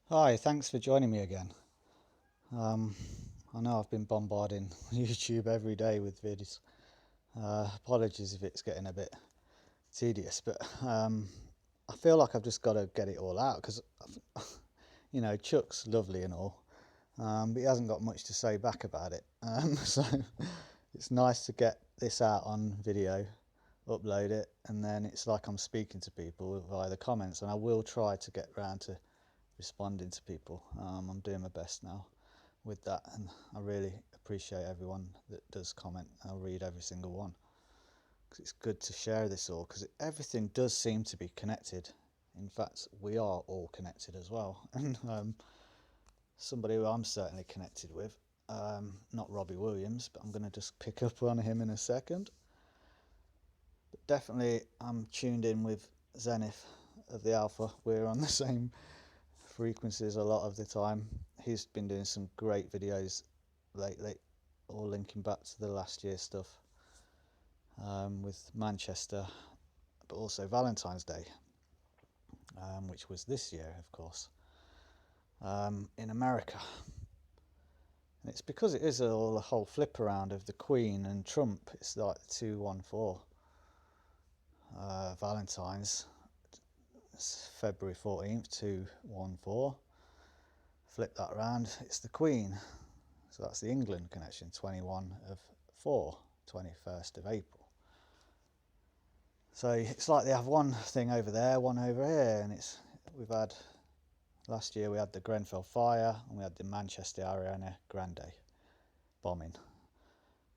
Hi, thanks for joining me again. Um, I know I've been bombarding YouTube every day with videos. Apologies if it's getting a bit tedious, but I feel like I've just got to get it all out because, Chuck's lovely and all, but he hasn't got much to say back about it. So it's nice to get this out on video, upload it, and then it's like I'm speaking to people via the comments, and I will try to get round to responding to people. I'm doing my best now with that, and I really appreciate everyone that does comment. I'll read every single one because it's good to share this all because everything does seem to be connected. In fact, we are all connected as well. And somebody who I'm certainly connected with, not Robbie Williams, but I'm going to just pick up on him in a second. But definitely, I'm tuned in with Zenith of the Alpha. We're on the same frequencies a lot of the time. He's been doing some great videos lately, all linking back to the last year stuff with Manchester, but also Valentine's Day, which was this year, of course, in America. And it's because it is all a whole flip around of the Queen and Trump. It's like the 214 Valentine's. It's February 14th, 214. Flip that around, it's the Queen. So that's the England connection, 21 of 4, 21st of April. So it's like they have one thing over there, one over here, and we've had, last year we had the Grenfell fire and we had the Manchester Ariana Grande bombing.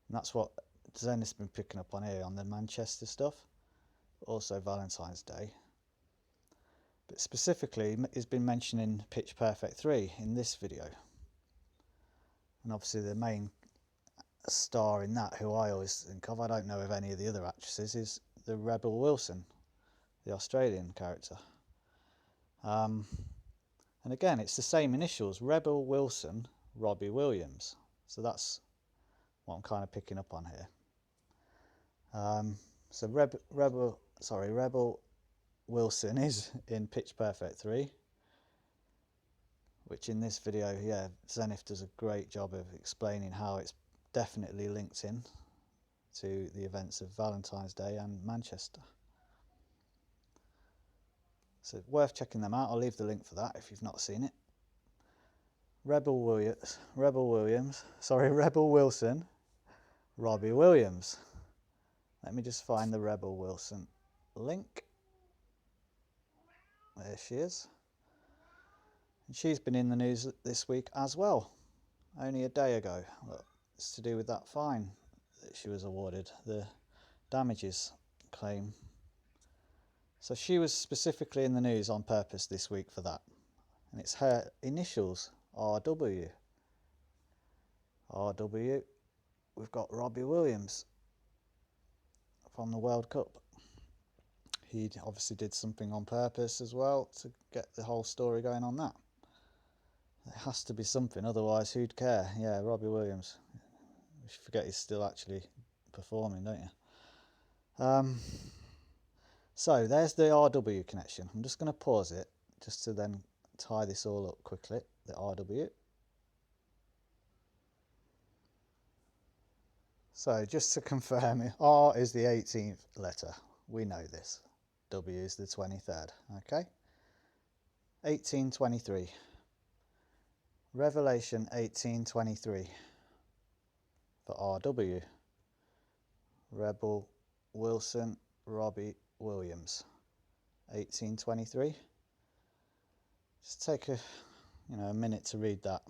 And that's what Zenith's been picking up on here on the Manchester stuff, also Valentine's Day. But specifically, he's been mentioning Pitch Perfect 3 in this video. And obviously the main star in that, who I always think of, I don't know of any of the other actresses, is the Rebel Wilson, the Australian character. And again, it's the same initials, Rebel Wilson, Robbie Williams. So that's what I'm kind of picking up on here. So Rebel Wilson is in Pitch Perfect 3, which in this video, Zenith does a great job of explaining how it's definitely linked in to the events of Valentine's Day and Manchester. So worth checking them out. I'll leave the link for that if you've not seen it. Rebel Wilson, Robbie Williams. Let me just find the Rebel Wilson link. There she is. And she's been in the news this week as well, only a day ago. Look, it's to do with that fine that she was awarded, the damages claim. So she was specifically in the news on purpose this week for that. And it's her initials, RW. RW. We've got Robbie Williams from the World Cup. He obviously did something on purpose as well to get the whole story going on that. It has to be something, otherwise who'd care? Yeah, Robbie Williams. You forget he's still actually performing, don't you? So there's the RW connection. I'm just going to pause it just to then tie this all up quickly, the RW. So just to confirm, R is the 18th letter. We know this. W is the 23rd. Okay. 1823. Revelation 1823 for RW. Rebel Wilson Robbie Williams. 1823. Just take a minute to read that.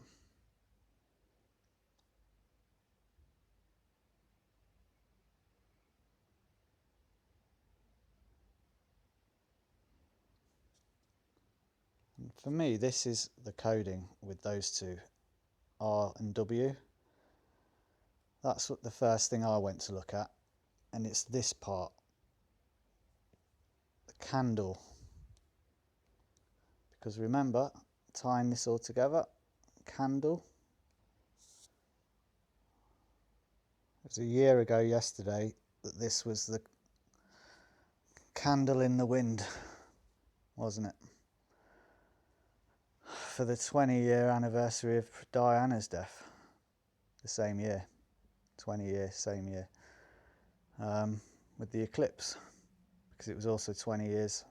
And for me, this is the coding with those two, R and W. That's what the first thing I went to look at, and it's this part, the candle. Because remember, tying this all together, candle. It was a year ago yesterday that this was the candle in the wind, wasn't it? for the 20-year anniversary of Diana's death, the same year, 20 years, same year, with the eclipse, because it was also 20 years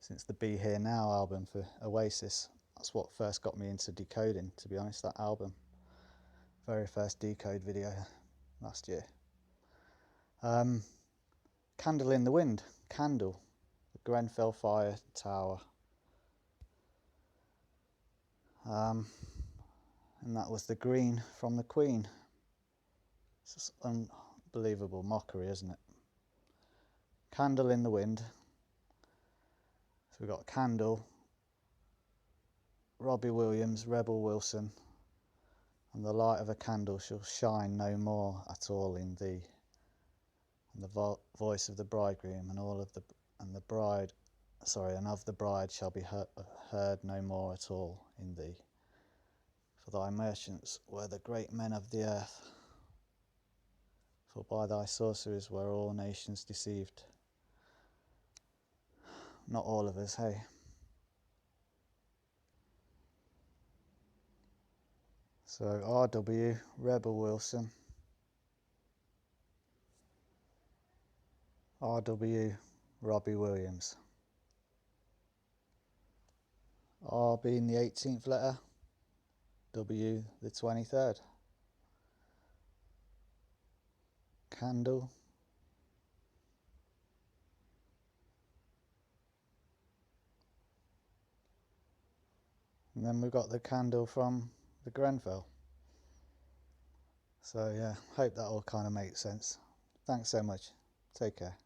since the Be Here Now album for Oasis. That's what first got me into decoding, to be honest, that album. Very first decode video last year. Candle in the Wind, Candle, the Grenfell Fire Tower. And that was the green from the Queen. It's just unbelievable mockery, isn't it? Candle in the Wind. So we've got Candle, Robbie Williams, Rebel Wilson, and the light of a candle shall shine no more at all in thee, and the voice of the bridegroom and all of the and of the bride shall be heard no more at all in thee. For thy merchants were the great men of the earth, for by thy sorceries were all nations deceived. Not all of us, hey. So RW, Rebel Wilson, RW, Robbie Williams, R being the 18th letter, W the 23rd. Candle, and then we've got the candle from the Grenfell. So yeah, hope that all kind of makes sense. Thanks so much. Take care.